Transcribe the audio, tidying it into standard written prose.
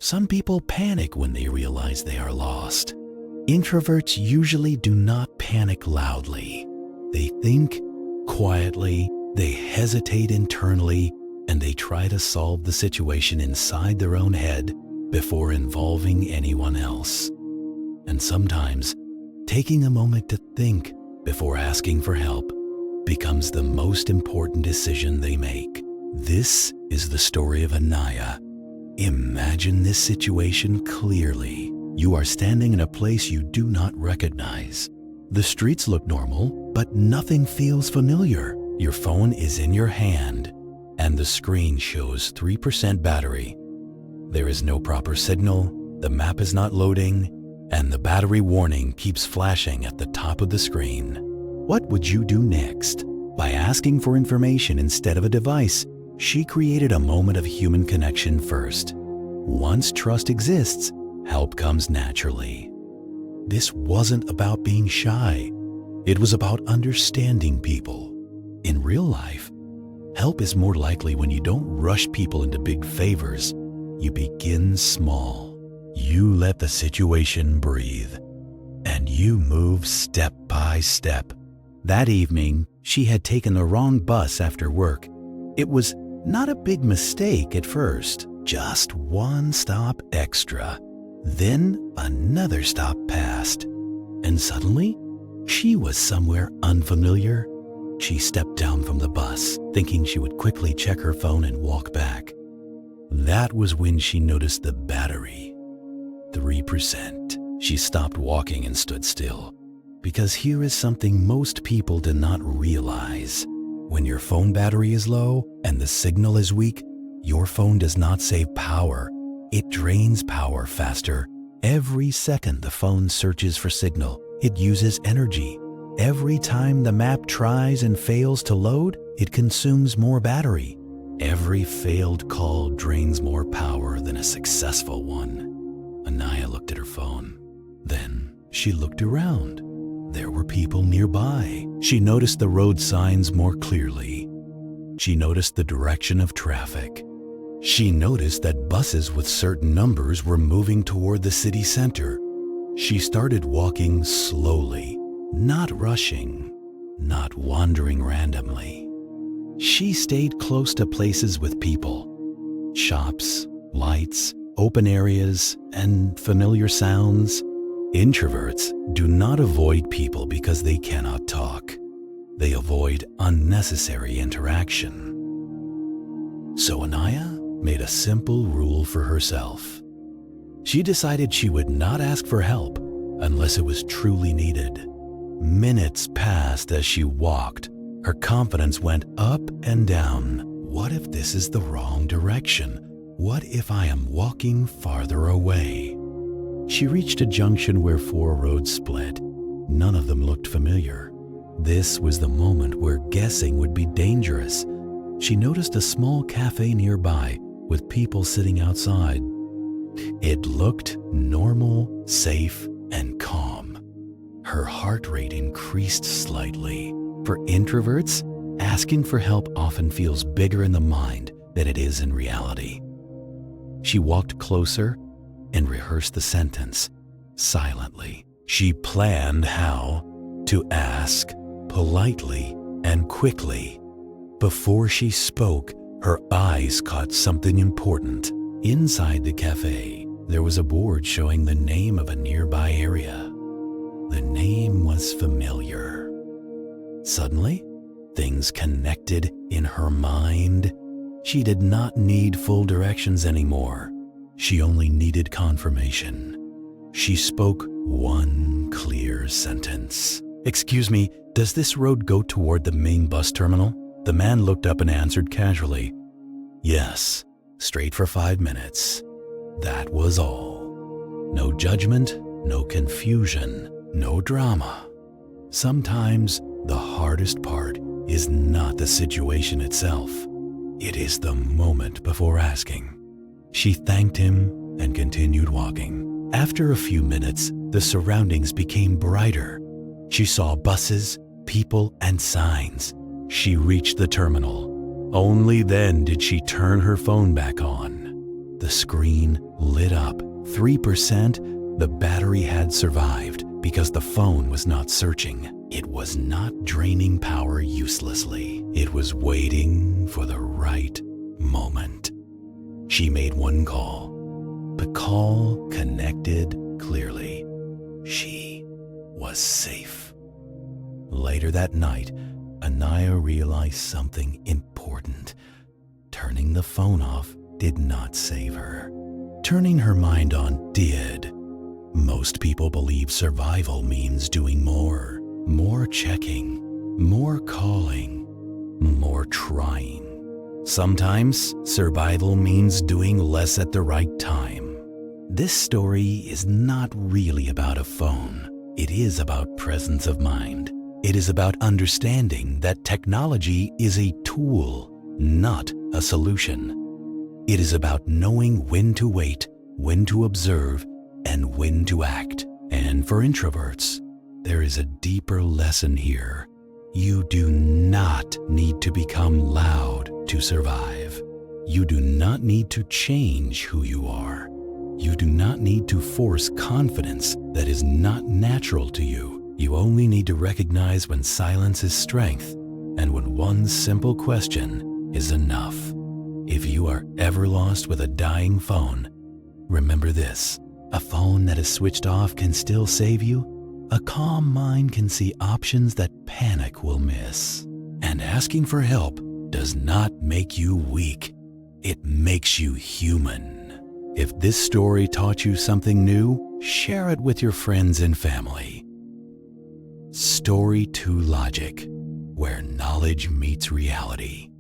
Some people panic when they realize they are lost. Introverts usually do not panic loudly. They think quietly, they hesitate internally, and they try to solve the situation inside their own head before involving anyone else. And sometimes, taking a moment to think before asking for help becomes the most important decision they make. This is the story of Anaya. Imagine this situation clearly. You are standing in a place you do not recognize. The streets look normal, but nothing feels familiar. Your phone is in your hand, and the screen shows 3% battery. There is no proper signal, the map is not loading, and the battery warning keeps flashing at the top of the screen. What would you do next? By asking for information instead of a device, she created a moment of human connection first. Once trust exists, help comes naturally. This wasn't about being shy. It was about understanding people. In real life, help is more likely when you don't rush people into big favors. You begin small. You let the situation breathe, and you move step by step. That evening, she had taken the wrong bus after work. It was not a big mistake at first, just one stop extra. Then another stop passed, and suddenly, she was somewhere unfamiliar. She stepped down from the bus, thinking she would quickly check her phone and walk back. That was when she noticed the battery. 3%. She stopped walking and stood still. Because here is something most people do not realize. When your phone battery is low and the signal is weak, your phone does not save power. It drains power faster. Every second the phone searches for signal, it uses energy. Every time the map tries and fails to load, it consumes more battery. Every failed call drains more power than a successful one. Anaya looked at her phone. Then she looked around. There were people nearby. She noticed the road signs more clearly. She noticed the direction of traffic. She noticed that buses with certain numbers were moving toward the city center. She started walking slowly, not rushing, not wandering randomly. She stayed close to places with people, shops, lights, open areas, and familiar sounds. Introverts do not avoid people because they cannot talk. They avoid unnecessary interaction. So Anaya made a simple rule for herself. She decided she would not ask for help unless it was truly needed. Minutes passed as she walked. Her confidence went up and down. What if this is the wrong direction? What if I am walking farther away? She reached a junction where 4 roads split. None of them looked familiar. This was the moment where guessing would be dangerous. She noticed a small cafe nearby with people sitting outside. It looked normal, safe, and calm. Her heart rate increased slightly. For introverts, asking for help often feels bigger in the mind than it is in reality. She walked closer and rehearsed the sentence silently. She planned how to ask politely and quickly. Before she spoke, her eyes caught something important. Inside the cafe, there was a board showing the name of a nearby area. The name was familiar. Suddenly, things connected in her mind. She did not need full directions anymore. She only needed confirmation. She spoke one clear sentence. "Excuse me, does this road go toward the main bus terminal?" The man looked up and answered casually, "Yes, straight for 5 minutes." That was all. No judgment, no confusion, no drama. Sometimes the hardest part is not the situation itself. It is the moment before asking. She thanked him and continued walking. After a few minutes, the surroundings became brighter. She saw buses, people, and signs. She reached the terminal. Only then did she turn her phone back on. The screen lit up. 3%, the battery had survived because the phone was not searching. It was not draining power uselessly. It was waiting for the right moment. She made one call. The call connected clearly. She was safe. Later that night, Anaya realized something important. Turning the phone off did not save her. Turning her mind on did. Most people believe survival means doing more checking, more calling, more trying. Sometimes survival means doing less at the right time. This story is not really about a phone. It is about presence of mind. It is about understanding that technology is a tool, not a solution. It is about knowing when to wait, when to observe, and when to act. And for introverts, there is a deeper lesson here. You do not need to become loud to survive. You do not need to change who you are. You do not need to force confidence that is not natural to you. You only need to recognize when silence is strength and when one simple question is enough. If you are ever lost with a dying phone, remember this: a phone that is switched off can still save you. A calm mind can see options that panic will miss. And asking for help does not make you weak. It makes you human. If this story taught you something new, share it with your friends and family. Story2Logic, where knowledge meets reality.